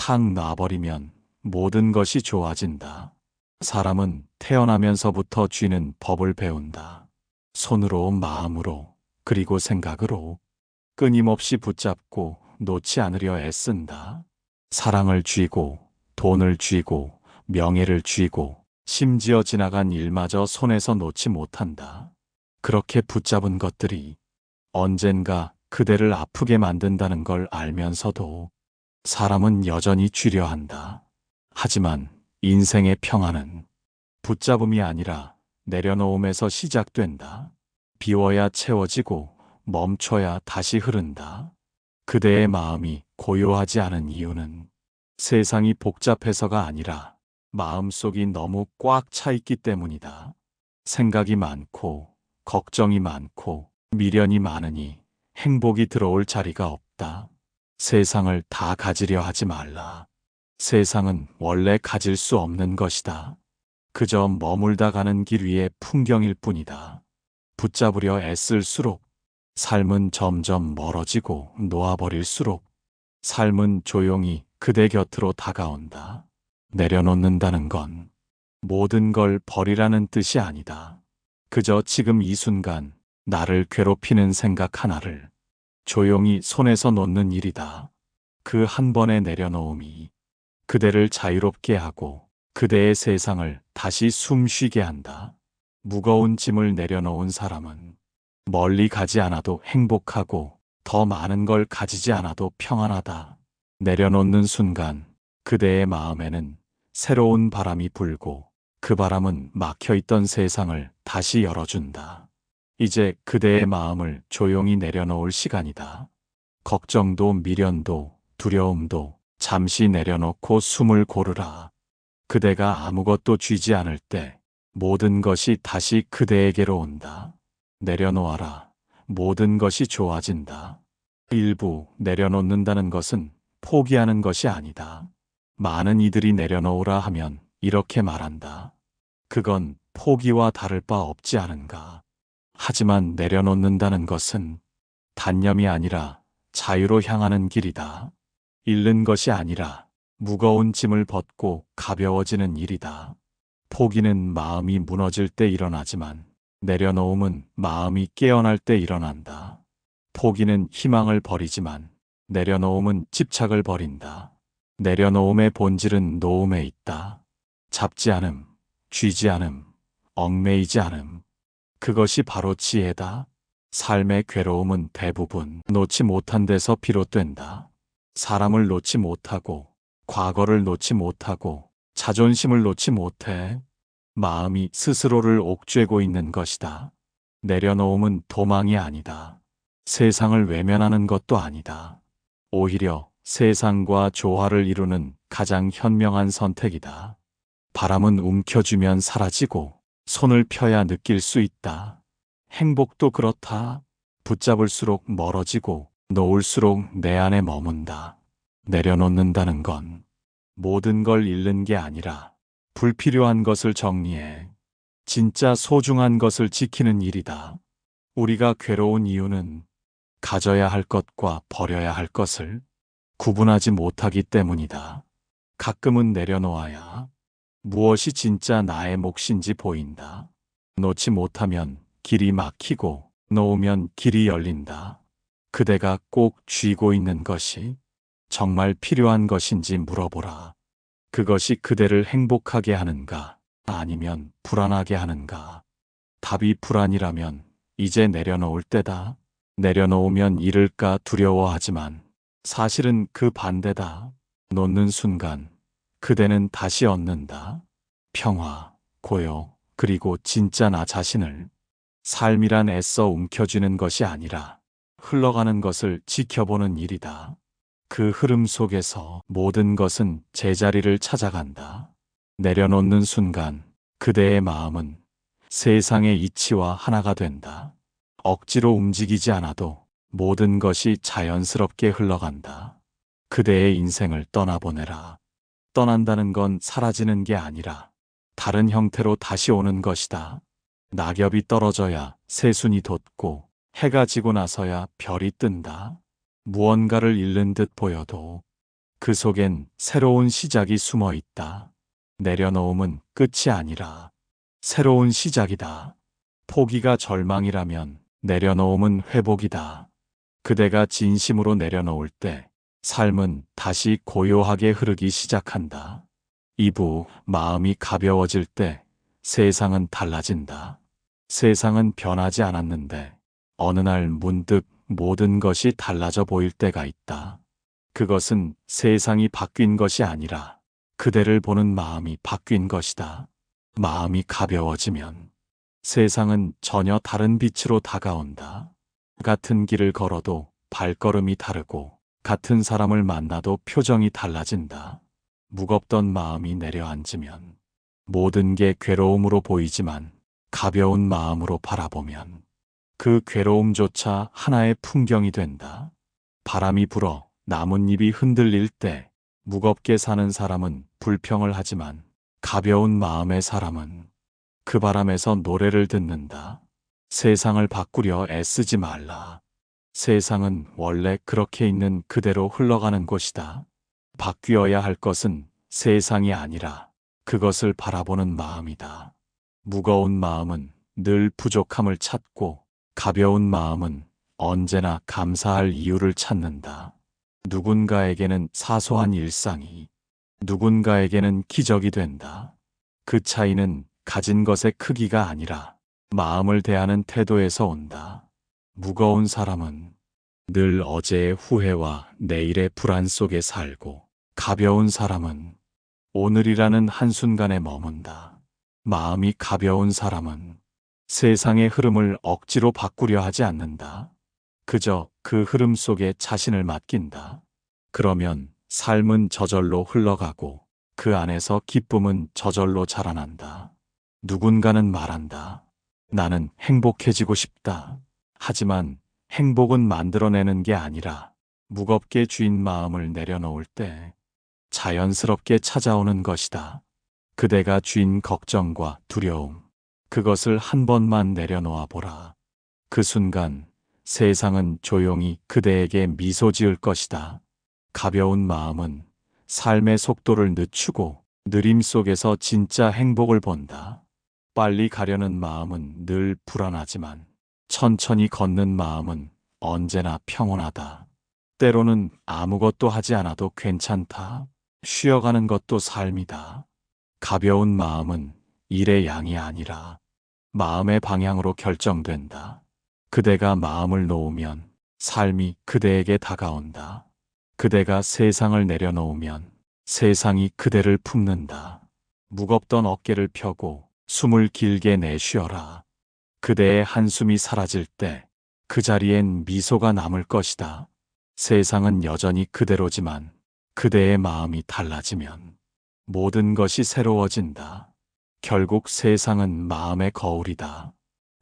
탁 놔버리면 모든 것이 좋아진다. 사람은 태어나면서부터 쥐는 법을 배운다. 손으로, 마음으로, 그리고 생각으로 끊임없이 붙잡고 놓지 않으려 애쓴다. 사랑을 쥐고, 돈을 쥐고, 명예를 쥐고, 심지어 지나간 일마저 손에서 놓지 못한다. 그렇게 붙잡은 것들이 언젠가 그대를 아프게 만든다는 걸 알면서도 사람은 여전히 쥐려 한다. 하지만 인생의 평안은 붙잡음이 아니라 내려놓음에서 시작된다. 비워야 채워지고 멈춰야 다시 흐른다. 그대의 마음이 고요하지 않은 이유는 세상이 복잡해서가 아니라 마음속이 너무 꽉 차 있기 때문이다. 생각이 많고 걱정이 많고 미련이 많으니 행복이 들어올 자리가 없다. 세상을 다 가지려 하지 말라. 세상은 원래 가질 수 없는 것이다. 그저 머물다 가는 길 위의 풍경일 뿐이다. 붙잡으려 애쓸수록 삶은 점점 멀어지고 놓아버릴수록 삶은 조용히 그대 곁으로 다가온다. 내려놓는다는 건 모든 걸 버리라는 뜻이 아니다. 그저 지금 이 순간 나를 괴롭히는 생각 하나를 조용히 손에서 놓는 일이다. 그 한 번의 내려놓음이 그대를 자유롭게 하고 그대의 세상을 다시 숨 쉬게 한다. 무거운 짐을 내려놓은 사람은 멀리 가지 않아도 행복하고 더 많은 걸 가지지 않아도 평안하다. 내려놓는 순간 그대의 마음에는 새로운 바람이 불고 그 바람은 막혀있던 세상을 다시 열어준다. 이제 그대의 마음을 조용히 내려놓을 시간이다. 걱정도 미련도 두려움도 잠시 내려놓고 숨을 고르라. 그대가 아무것도 쥐지 않을 때 모든 것이 다시 그대에게로 온다. 내려놓아라. 모든 것이 좋아진다. 일부 내려놓는다는 것은 포기하는 것이 아니다. 많은 이들이 내려놓으라 하면 이렇게 말한다. 그건 포기와 다를 바 없지 않은가. 하지만 내려놓는다는 것은 단념이 아니라 자유로 향하는 길이다. 잃는 것이 아니라 무거운 짐을 벗고 가벼워지는 일이다. 포기는 마음이 무너질 때 일어나지만 내려놓음은 마음이 깨어날 때 일어난다. 포기는 희망을 버리지만 내려놓음은 집착을 버린다. 내려놓음의 본질은 놓음에 있다. 잡지 않음, 쥐지 않음, 얽매이지 않음. 그것이 바로 지혜다. 삶의 괴로움은 대부분 놓지 못한 데서 비롯된다. 사람을 놓지 못하고, 과거를 놓지 못하고, 자존심을 놓지 못해. 마음이 스스로를 옥죄고 있는 것이다. 내려놓음은 도망이 아니다. 세상을 외면하는 것도 아니다. 오히려 세상과 조화를 이루는 가장 현명한 선택이다. 바람은 움켜쥐면 사라지고 손을 펴야 느낄 수 있다. 행복도 그렇다. 붙잡을수록 멀어지고 놓을수록 내 안에 머문다. 내려놓는다는 건 모든 걸 잃는 게 아니라 불필요한 것을 정리해 진짜 소중한 것을 지키는 일이다. 우리가 괴로운 이유는 가져야 할 것과 버려야 할 것을 구분하지 못하기 때문이다. 가끔은 내려놓아야 무엇이 진짜 나의 몫인지 보인다. 놓지 못하면 길이 막히고 놓으면 길이 열린다. 그대가 꼭 쥐고 있는 것이 정말 필요한 것인지 물어보라. 그것이 그대를 행복하게 하는가 아니면 불안하게 하는가. 답이 불안이라면 이제 내려놓을 때다. 내려놓으면 잃을까 두려워하지만 사실은 그 반대다. 놓는 순간 그대는 다시 얻는다. 평화, 고요, 그리고 진짜 나 자신을. 삶이란 애써 움켜쥐는 것이 아니라 흘러가는 것을 지켜보는 일이다. 그 흐름 속에서 모든 것은 제자리를 찾아간다. 내려놓는 순간 그대의 마음은 세상의 이치와 하나가 된다. 억지로 움직이지 않아도 모든 것이 자연스럽게 흘러간다. 그대의 인생을 떠나보내라. 떠난다는 건 사라지는 게 아니라 다른 형태로 다시 오는 것이다. 낙엽이 떨어져야 새순이 돋고 해가 지고 나서야 별이 뜬다. 무언가를 잃는 듯 보여도 그 속엔 새로운 시작이 숨어 있다. 내려놓음은 끝이 아니라 새로운 시작이다. 포기가 절망이라면 내려놓음은 회복이다. 그대가 진심으로 내려놓을 때 삶은 다시 고요하게 흐르기 시작한다. 2부 마음이 가벼워질 때 세상은 달라진다. 세상은 변하지 않았는데 어느 날 문득 모든 것이 달라져 보일 때가 있다. 그것은 세상이 바뀐 것이 아니라 그대를 보는 마음이 바뀐 것이다. 마음이 가벼워지면 세상은 전혀 다른 빛으로 다가온다. 같은 길을 걸어도 발걸음이 다르고 같은 사람을 만나도 표정이 달라진다. 무겁던 마음이 내려앉으면 모든 게 괴로움으로 보이지만 가벼운 마음으로 바라보면 그 괴로움조차 하나의 풍경이 된다. 바람이 불어 나뭇잎이 흔들릴 때 무겁게 사는 사람은 불평을 하지만 가벼운 마음의 사람은 그 바람에서 노래를 듣는다. 세상을 바꾸려 애쓰지 말라. 세상은 원래 그렇게 있는 그대로 흘러가는 곳이다. 바뀌어야 할 것은 세상이 아니라 그것을 바라보는 마음이다. 무거운 마음은 늘 부족함을 찾고 가벼운 마음은 언제나 감사할 이유를 찾는다. 누군가에게는 사소한 일상이 누군가에게는 기적이 된다. 그 차이는 가진 것의 크기가 아니라 마음을 대하는 태도에서 온다. 무거운 사람은 늘 어제의 후회와 내일의 불안 속에 살고 가벼운 사람은 오늘이라는 한순간에 머문다. 마음이 가벼운 사람은 세상의 흐름을 억지로 바꾸려 하지 않는다. 그저 그 흐름 속에 자신을 맡긴다. 그러면 삶은 저절로 흘러가고 그 안에서 기쁨은 저절로 자라난다. 누군가는 말한다. 나는 행복해지고 싶다. 하지만 행복은 만들어내는 게 아니라 무겁게 쥔 마음을 내려놓을 때 자연스럽게 찾아오는 것이다. 그대가 쥔 걱정과 두려움, 그것을 한 번만 내려놓아 보라. 그 순간 세상은 조용히 그대에게 미소 지을 것이다. 가벼운 마음은 삶의 속도를 늦추고 느림 속에서 진짜 행복을 본다. 빨리 가려는 마음은 늘 불안하지만 천천히 걷는 마음은 언제나 평온하다. 때로는 아무것도 하지 않아도 괜찮다. 쉬어가는 것도 삶이다. 가벼운 마음은 일의 양이 아니라 마음의 방향으로 결정된다. 그대가 마음을 놓으면 삶이 그대에게 다가온다. 그대가 세상을 내려놓으면 세상이 그대를 품는다. 무겁던 어깨를 펴고 숨을 길게 내쉬어라. 그대의 한숨이 사라질 때 그 자리엔 미소가 남을 것이다. 세상은 여전히 그대로지만 그대의 마음이 달라지면 모든 것이 새로워진다. 결국 세상은 마음의 거울이다.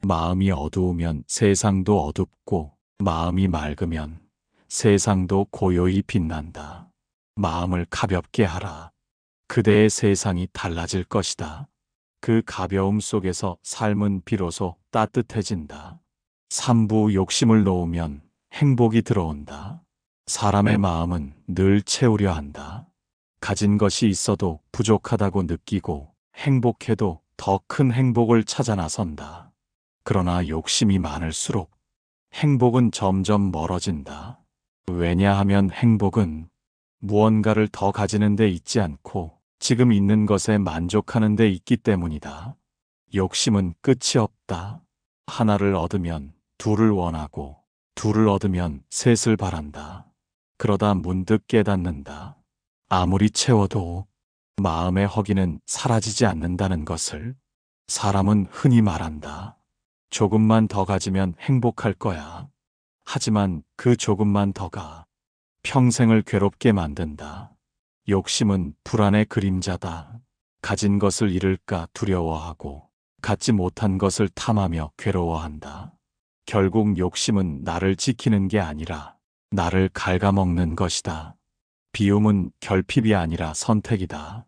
마음이 어두우면 세상도 어둡고 마음이 맑으면 세상도 고요히 빛난다. 마음을 가볍게 하라. 그대의 세상이 달라질 것이다. 그 가벼움 속에서 삶은 비로소 따뜻해진다. 3부 욕심을 놓으면 행복이 들어온다. 사람의 마음은 늘 채우려 한다. 가진 것이 있어도 부족하다고 느끼고 행복해도 더 큰 행복을 찾아 나선다. 그러나 욕심이 많을수록 행복은 점점 멀어진다. 왜냐하면 행복은 무언가를 더 가지는 데 있지 않고 지금 있는 것에 만족하는 데 있기 때문이다. 욕심은 끝이 없다. 하나를 얻으면 둘을 원하고 둘을 얻으면 셋을 바란다. 그러다 문득 깨닫는다. 아무리 채워도 마음의 허기는 사라지지 않는다는 것을. 사람은 흔히 말한다. 조금만 더 가지면 행복할 거야. 하지만 그 조금만 더가 평생을 괴롭게 만든다. 욕심은 불안의 그림자다. 가진 것을 잃을까 두려워하고 갖지 못한 것을 탐하며 괴로워한다. 결국 욕심은 나를 지키는 게 아니라 나를 갉아먹는 것이다. 비움은 결핍이 아니라 선택이다.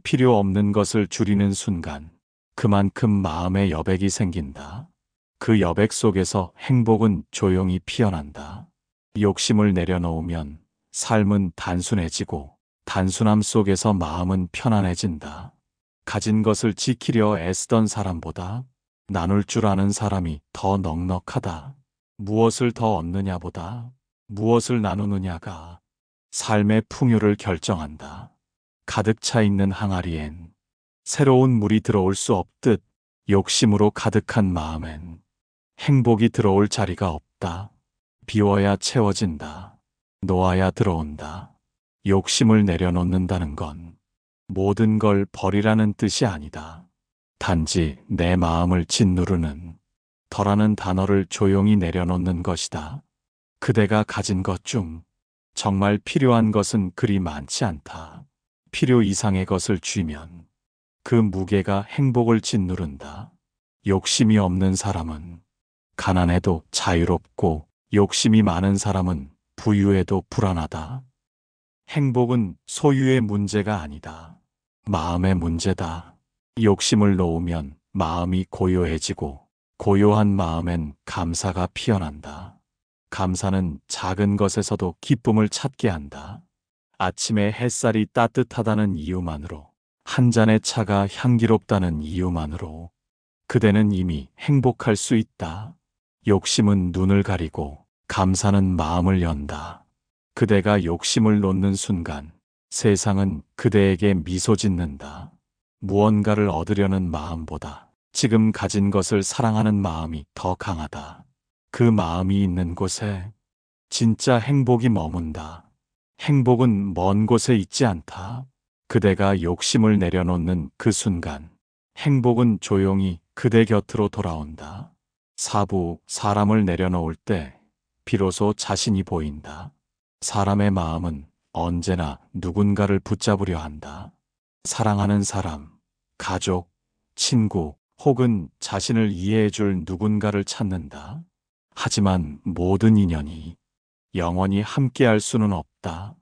필요 없는 것을 줄이는 순간 그만큼 마음의 여백이 생긴다. 그 여백 속에서 행복은 조용히 피어난다. 욕심을 내려놓으면 삶은 단순해지고 단순함 속에서 마음은 편안해진다. 가진 것을 지키려 애쓰던 사람보다 나눌 줄 아는 사람이 더 넉넉하다. 무엇을 더 얻느냐보다 무엇을 나누느냐가 삶의 풍요를 결정한다. 가득 차 있는 항아리엔 새로운 물이 들어올 수 없듯 욕심으로 가득한 마음엔 행복이 들어올 자리가 없다. 비워야 채워진다. 놓아야 들어온다. 욕심을 내려놓는다는 건 모든 걸 버리라는 뜻이 아니다. 단지 내 마음을 짓누르는 더라는 단어를 조용히 내려놓는 것이다. 그대가 가진 것 중 정말 필요한 것은 그리 많지 않다. 필요 이상의 것을 쥐면 그 무게가 행복을 짓누른다. 욕심이 없는 사람은 가난해도 자유롭고 욕심이 많은 사람은 부유해도 불안하다. 행복은 소유의 문제가 아니다. 마음의 문제다. 욕심을 놓으면 마음이 고요해지고 고요한 마음엔 감사가 피어난다. 감사는 작은 것에서도 기쁨을 찾게 한다. 아침에 햇살이 따뜻하다는 이유만으로, 한 잔의 차가 향기롭다는 이유만으로 그대는 이미 행복할 수 있다. 욕심은 눈을 가리고 감사는 마음을 연다. 그대가 욕심을 놓는 순간 세상은 그대에게 미소 짓는다. 무언가를 얻으려는 마음보다 지금 가진 것을 사랑하는 마음이 더 강하다. 그 마음이 있는 곳에 진짜 행복이 머문다. 행복은 먼 곳에 있지 않다. 그대가 욕심을 내려놓는 그 순간 행복은 조용히 그대 곁으로 돌아온다. 사부, 사람을 내려놓을 때 비로소 자신이 보인다. 사람의 마음은 언제나 누군가를 붙잡으려 한다. 사랑하는 사람, 가족, 친구 혹은 자신을 이해해줄 누군가를 찾는다. 하지만 모든 인연이 영원히 함께할 수는 없다.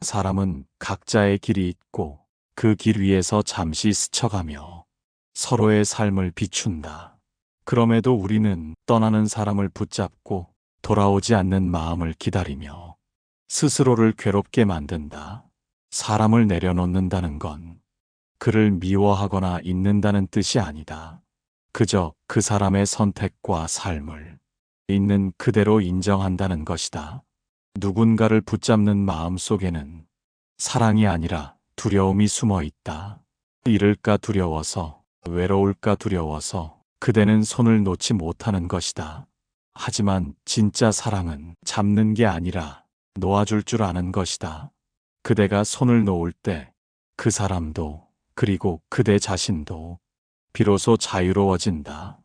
사람은 각자의 길이 있고 그 길 위에서 잠시 스쳐가며 서로의 삶을 비춘다. 그럼에도 우리는 떠나는 사람을 붙잡고 돌아오지 않는 마음을 기다리며 스스로를 괴롭게 만든다. 사람을 내려놓는다는 건 그를 미워하거나 잊는다는 뜻이 아니다. 그저 그 사람의 선택과 삶을 있는 그대로 인정한다는 것이다. 누군가를 붙잡는 마음 속에는 사랑이 아니라 두려움이 숨어 있다. 잃을까 두려워서, 외로울까 두려워서 그대는 손을 놓지 못하는 것이다. 하지만 진짜 사랑은 잡는 게 아니라 놓아줄 줄 아는 것이다. 그대가 손을 놓을 때 그 사람도 그리고 그대 자신도 비로소 자유로워진다.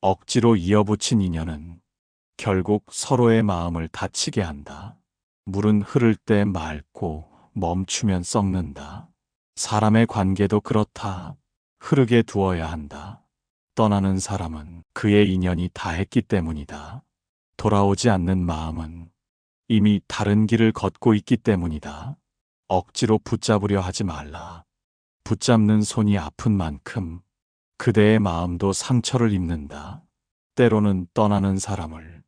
억지로 이어붙인 인연은 결국 서로의 마음을 다치게 한다. 물은 흐를 때 맑고 멈추면 썩는다. 사람의 관계도 그렇다. 흐르게 두어야 한다. 떠나는 사람은 그의 인연이 다했기 때문이다. 돌아오지 않는 마음은 이미 다른 길을 걷고 있기 때문이다. 억지로 붙잡으려 하지 말라. 붙잡는 손이 아픈 만큼 그대의 마음도 상처를 입는다. 때로는 떠나는 사람을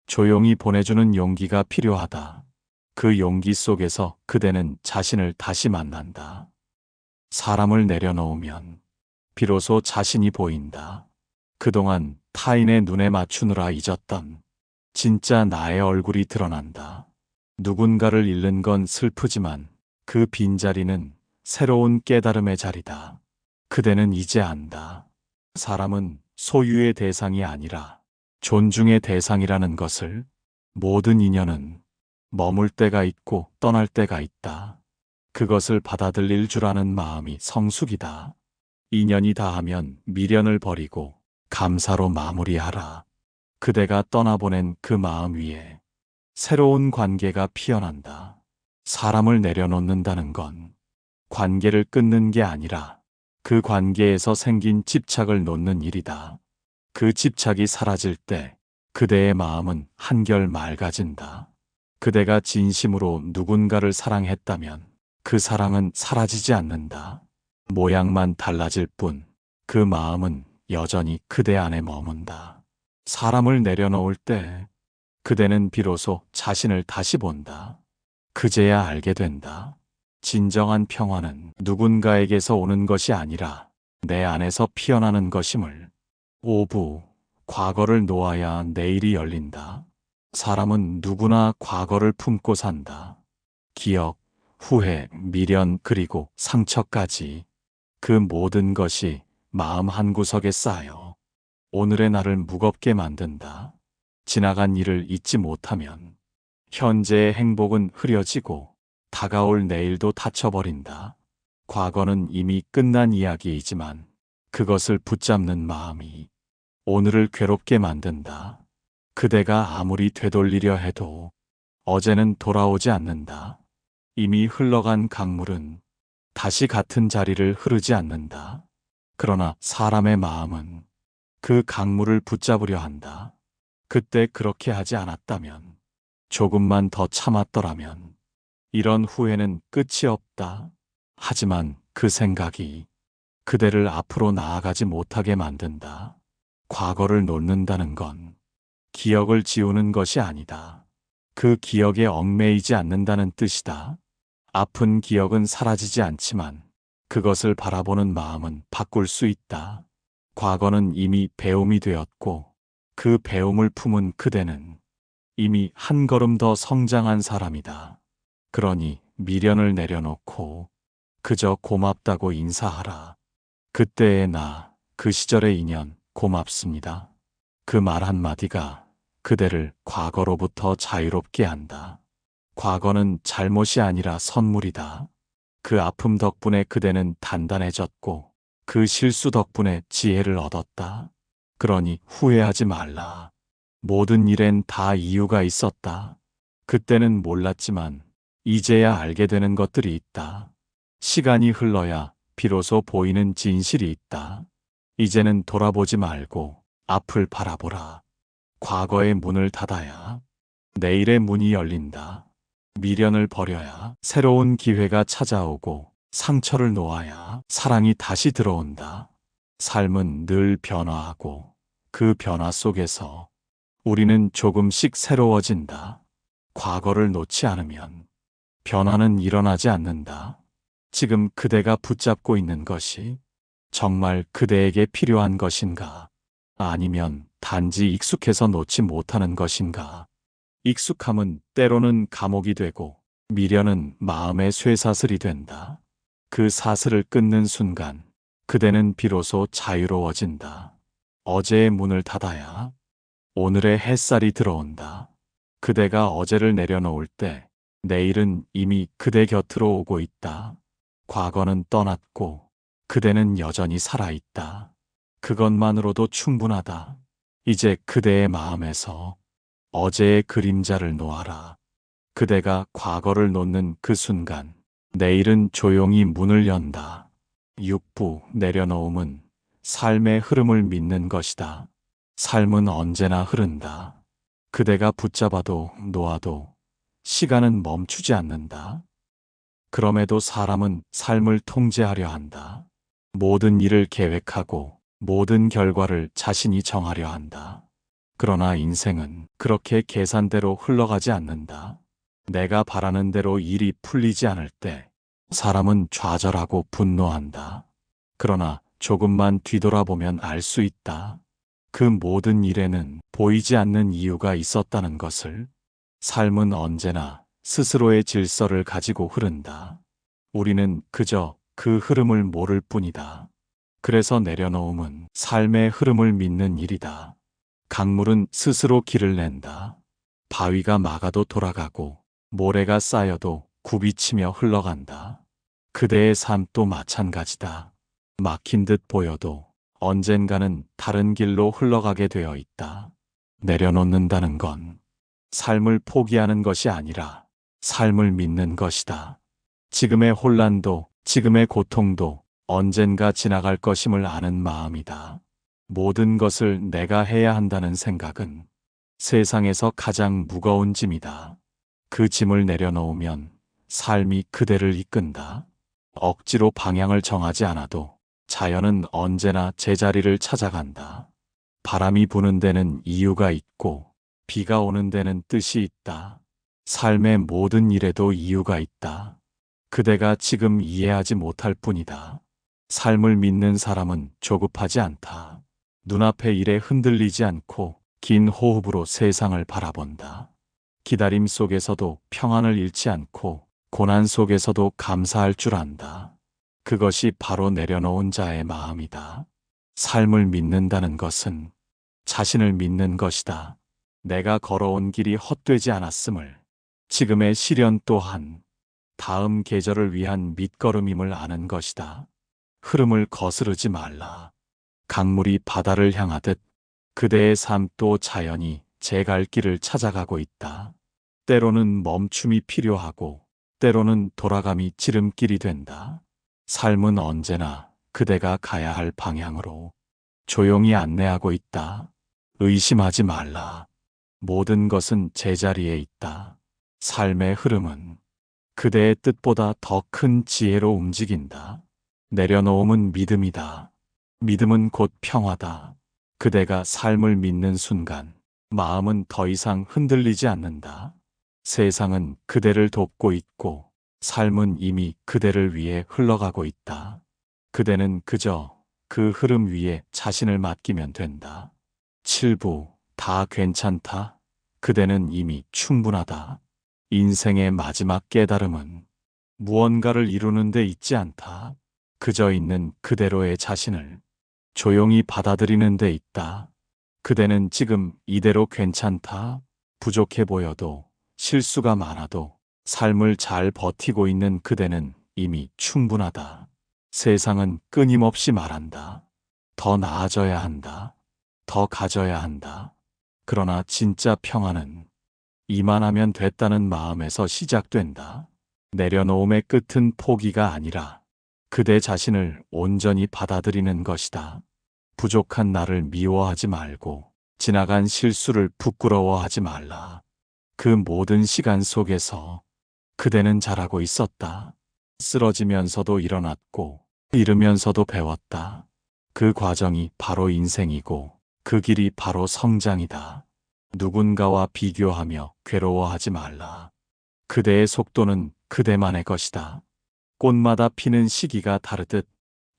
조용히 보내주는 용기가 필요하다. 그 용기 속에서 그대는 자신을 다시 만난다. 사람을 내려놓으면 비로소 자신이 보인다. 그동안 타인의 눈에 맞추느라 잊었던 진짜 나의 얼굴이 드러난다. 누군가를 잃는 건 슬프지만 그 빈자리는 새로운 깨달음의 자리다. 그대는 이제 안다. 사람은 소유의 대상이 아니라 존중의 대상이라는 것을. 모든 인연은 머물 때가 있고 떠날 때가 있다. 그것을 받아들일 줄 아는 마음이 성숙이다. 인연이 다하면 미련을 버리고 감사로 마무리하라. 그대가 떠나보낸 그 마음 위에 새로운 관계가 피어난다. 사람을 내려놓는다는 건 관계를 끊는 게 아니라 그 관계에서 생긴 집착을 놓는 일이다. 그 집착이 사라질 때 그대의 마음은 한결 맑아진다. 그대가 진심으로 누군가를 사랑했다면 그 사랑은 사라지지 않는다. 모양만 달라질 뿐 그 마음은 여전히 그대 안에 머문다. 사람을 내려놓을 때 그대는 비로소 자신을 다시 본다. 그제야 알게 된다. 진정한 평화는 누군가에게서 오는 것이 아니라 내 안에서 피어나는 것임을. 오부, 과거를 놓아야 내일이 열린다. 사람은 누구나 과거를 품고 산다. 기억, 후회, 미련, 그리고 상처까지. 그 모든 것이 마음 한구석에 쌓여 오늘의 나를 무겁게 만든다. 지나간 일을 잊지 못하면 현재의 행복은 흐려지고 다가올 내일도 닫혀버린다. 과거는 이미 끝난 이야기이지만 그것을 붙잡는 마음이 오늘을 괴롭게 만든다. 그대가 아무리 되돌리려 해도 어제는 돌아오지 않는다. 이미 흘러간 강물은 다시 같은 자리를 흐르지 않는다. 그러나 사람의 마음은 그 강물을 붙잡으려 한다. 그때 그렇게 하지 않았다면, 조금만 더 참았더라면, 이런 후회는 끝이 없다. 하지만 그 생각이 그대를 앞으로 나아가지 못하게 만든다. 과거를 놓는다는 건 기억을 지우는 것이 아니다. 그 기억에 얽매이지 않는다는 뜻이다. 아픈 기억은 사라지지 않지만 그것을 바라보는 마음은 바꿀 수 있다. 과거는 이미 배움이 되었고 그 배움을 품은 그대는 이미 한 걸음 더 성장한 사람이다. 그러니 미련을 내려놓고 그저 고맙다고 인사하라. 그때의 나, 그 시절의 인연 고맙습니다. 그 말 한마디가 그대를 과거로부터 자유롭게 한다. 과거는 잘못이 아니라 선물이다. 그 아픔 덕분에 그대는 단단해졌고 그 실수 덕분에 지혜를 얻었다. 그러니 후회하지 말라. 모든 일엔 다 이유가 있었다. 그때는 몰랐지만 이제야 알게 되는 것들이 있다. 시간이 흘러야 비로소 보이는 진실이 있다. 이제는 돌아보지 말고 앞을 바라보라. 과거의 문을 닫아야 내일의 문이 열린다. 미련을 버려야 새로운 기회가 찾아오고 상처를 놓아야 사랑이 다시 들어온다. 삶은 늘 변화하고 그 변화 속에서 우리는 조금씩 새로워진다. 과거를 놓지 않으면 변화는 일어나지 않는다. 지금 그대가 붙잡고 있는 것이 정말 그대에게 필요한 것인가? 아니면 단지 익숙해서 놓지 못하는 것인가? 익숙함은 때로는 감옥이 되고 미련은 마음의 쇠사슬이 된다. 그 사슬을 끊는 순간 그대는 비로소 자유로워진다. 어제의 문을 닫아야 오늘의 햇살이 들어온다. 그대가 어제를 내려놓을 때 내일은 이미 그대 곁으로 오고 있다. 과거는 떠났고 그대는 여전히 살아있다. 그것만으로도 충분하다. 이제 그대의 마음에서 어제의 그림자를 놓아라. 그대가 과거를 놓는 그 순간 내일은 조용히 문을 연다. 육부 내려놓음은 삶의 흐름을 믿는 것이다. 삶은 언제나 흐른다. 그대가 붙잡아도 놓아도 시간은 멈추지 않는다. 그럼에도 사람은 삶을 통제하려 한다. 모든 일을 계획하고 모든 결과를 자신이 정하려 한다. 그러나 인생은 그렇게 계산대로 흘러가지 않는다. 내가 바라는 대로 일이 풀리지 않을 때 사람은 좌절하고 분노한다. 그러나 조금만 뒤돌아보면 알 수 있다. 그 모든 일에는 보이지 않는 이유가 있었다는 것을. 삶은 언제나 스스로의 질서를 가지고 흐른다. 우리는 그저 그 흐름을 모를 뿐이다. 그래서 내려놓음은 삶의 흐름을 믿는 일이다. 강물은 스스로 길을 낸다. 바위가 막아도 돌아가고 모래가 쌓여도 굽이치며 흘러간다. 그대의 삶도 마찬가지다. 막힌 듯 보여도 언젠가는 다른 길로 흘러가게 되어 있다. 내려놓는다는 건 삶을 포기하는 것이 아니라 삶을 믿는 것이다. 지금의 혼란도 지금의 고통도 언젠가 지나갈 것임을 아는 마음이다. 모든 것을 내가 해야 한다는 생각은 세상에서 가장 무거운 짐이다. 그 짐을 내려놓으면 삶이 그대를 이끈다. 억지로 방향을 정하지 않아도 자연은 언제나 제자리를 찾아간다. 바람이 부는 데는 이유가 있고 비가 오는 데는 뜻이 있다. 삶의 모든 일에도 이유가 있다. 그대가 지금 이해하지 못할 뿐이다. 삶을 믿는 사람은 조급하지 않다. 눈앞의 일에 흔들리지 않고 긴 호흡으로 세상을 바라본다. 기다림 속에서도 평안을 잃지 않고 고난 속에서도 감사할 줄 안다. 그것이 바로 내려놓은 자의 마음이다. 삶을 믿는다는 것은 자신을 믿는 것이다. 내가 걸어온 길이 헛되지 않았음을, 지금의 시련 또한 다음 계절을 위한 밑거름임을 아는 것이다. 흐름을 거스르지 말라. 강물이 바다를 향하듯 그대의 삶도 자연히 제 갈 길을 찾아가고 있다. 때로는 멈춤이 필요하고 때로는 돌아감이 지름길이 된다. 삶은 언제나 그대가 가야 할 방향으로 조용히 안내하고 있다. 의심하지 말라. 모든 것은 제자리에 있다. 삶의 흐름은 그대의 뜻보다 더 큰 지혜로 움직인다. 내려놓음은 믿음이다. 믿음은 곧 평화다. 그대가 삶을 믿는 순간 마음은 더 이상 흔들리지 않는다. 세상은 그대를 돕고 있고 삶은 이미 그대를 위해 흘러가고 있다. 그대는 그저 그 흐름 위에 자신을 맡기면 된다. 칠부, 다 괜찮다. 그대는 이미 충분하다. 인생의 마지막 깨달음은 무언가를 이루는 데 있지 않다. 그저 있는 그대로의 자신을 조용히 받아들이는 데 있다. 그대는 지금 이대로 괜찮다. 부족해 보여도 실수가 많아도 삶을 잘 버티고 있는 그대는 이미 충분하다. 세상은 끊임없이 말한다. 더 나아져야 한다. 더 가져야 한다. 그러나 진짜 평안은 이만하면 됐다는 마음에서 시작된다. 내려놓음의 끝은 포기가 아니라 그대 자신을 온전히 받아들이는 것이다. 부족한 나를 미워하지 말고 지나간 실수를 부끄러워하지 말라. 그 모든 시간 속에서 그대는 잘하고 있었다. 쓰러지면서도 일어났고 잃으면서도 배웠다. 그 과정이 바로 인생이고 그 길이 바로 성장이다. 누군가와 비교하며 괴로워하지 말라. 그대의 속도는 그대만의 것이다. 꽃마다 피는 시기가 다르듯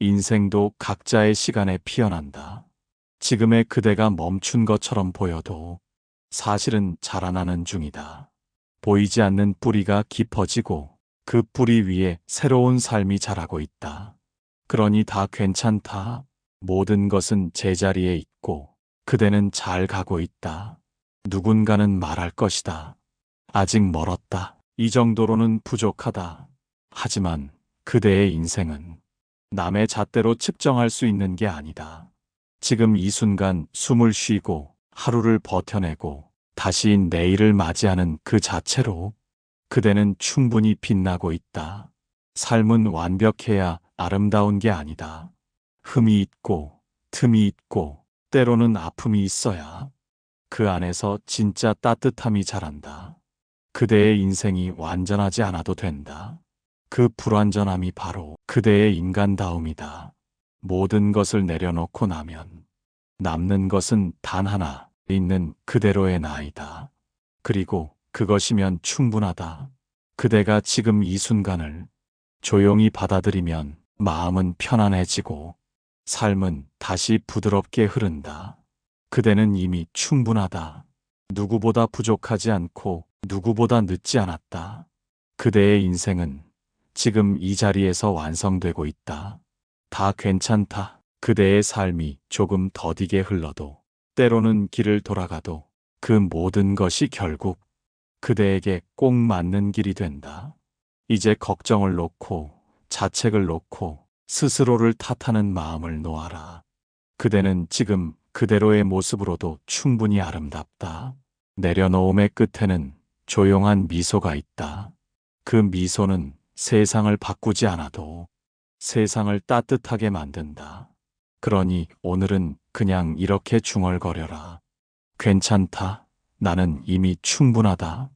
인생도 각자의 시간에 피어난다. 지금의 그대가 멈춘 것처럼 보여도 사실은 자라나는 중이다. 보이지 않는 뿌리가 깊어지고 그 뿌리 위에 새로운 삶이 자라고 있다. 그러니 다 괜찮다. 모든 것은 제자리에 있고 그대는 잘 가고 있다. 누군가는 말할 것이다. 아직 멀었다. 이 정도로는 부족하다. 하지만 그대의 인생은 남의 잣대로 측정할 수 있는 게 아니다. 지금 이 순간 숨을 쉬고 하루를 버텨내고 다시 내일을 맞이하는 그 자체로 그대는 충분히 빛나고 있다. 삶은 완벽해야 아름다운 게 아니다. 흠이 있고 틈이 있고 때로는 아픔이 있어야 그 안에서 진짜 따뜻함이 자란다. 그대의 인생이 완전하지 않아도 된다. 그 불완전함이 바로 그대의 인간다움이다. 모든 것을 내려놓고 나면 남는 것은 단 하나, 있는 그대로의 나이다. 그리고 그것이면 충분하다. 그대가 지금 이 순간을 조용히 받아들이면 마음은 편안해지고 삶은 다시 부드럽게 흐른다. 그대는 이미 충분하다. 누구보다 부족하지 않고 누구보다 늦지 않았다. 그대의 인생은 지금 이 자리에서 완성되고 있다. 다 괜찮다. 그대의 삶이 조금 더디게 흘러도 때로는 길을 돌아가도 그 모든 것이 결국 그대에게 꼭 맞는 길이 된다. 이제 걱정을 놓고 자책을 놓고 스스로를 탓하는 마음을 놓아라. 그대는 지금 그대로의 모습으로도 충분히 아름답다. 내려놓음의 끝에는 조용한 미소가 있다. 그 미소는 세상을 바꾸지 않아도 세상을 따뜻하게 만든다. 그러니 오늘은 그냥 이렇게 중얼거려라. 괜찮다. 나는 이미 충분하다.